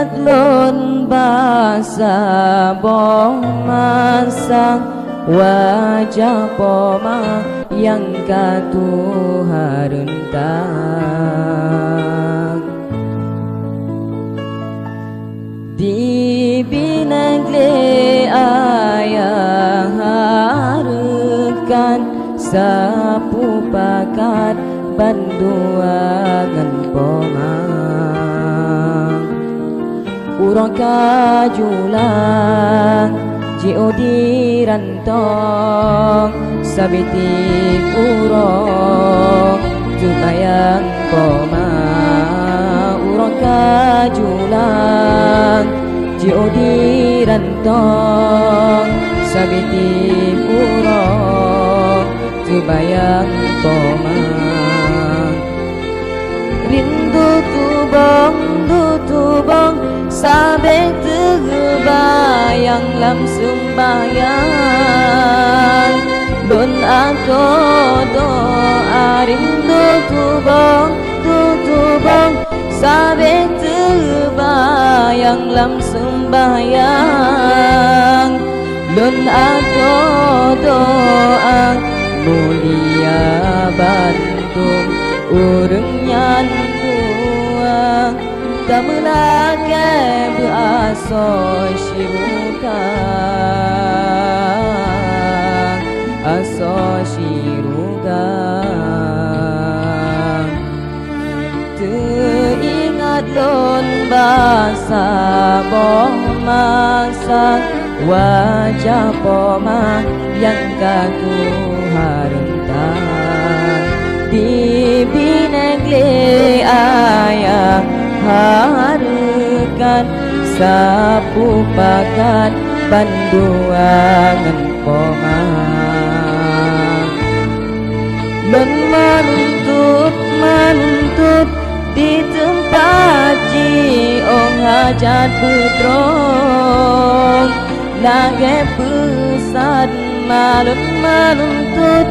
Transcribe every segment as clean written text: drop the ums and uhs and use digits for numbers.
Teringat lon basa bong masang wajah poma yang katuharentang di binagle ayah harukan sapu pakat banduangan pomang urang kajulang jio di rantong sabiti urang tubayang pomang urang kajulang jio di rantong sabiti urang tubayang pomang rindu tubong sabek terbayang lam sembayang don aku doa rindu tubong sabek terbayang lam sembayang don aku doa mulia bantung urang nyan tua kamelake beaso sirukang aso sirukang teringat lon basa boh masak wajah poma yang katuharentang di binagle ayah harukan sapu pakat banduangan pomang dan menuntut di tempat jiong hajat putrong lagi pesan menuntut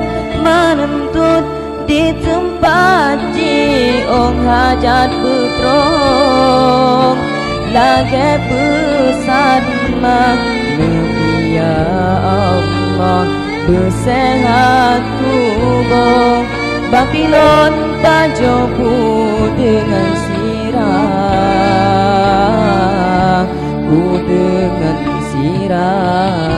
di tempat jiong hajat putrong lagi pesan Nabi ya Allah bersehat tubuh Bapilon tajoku dengan sirah ku dengan sirah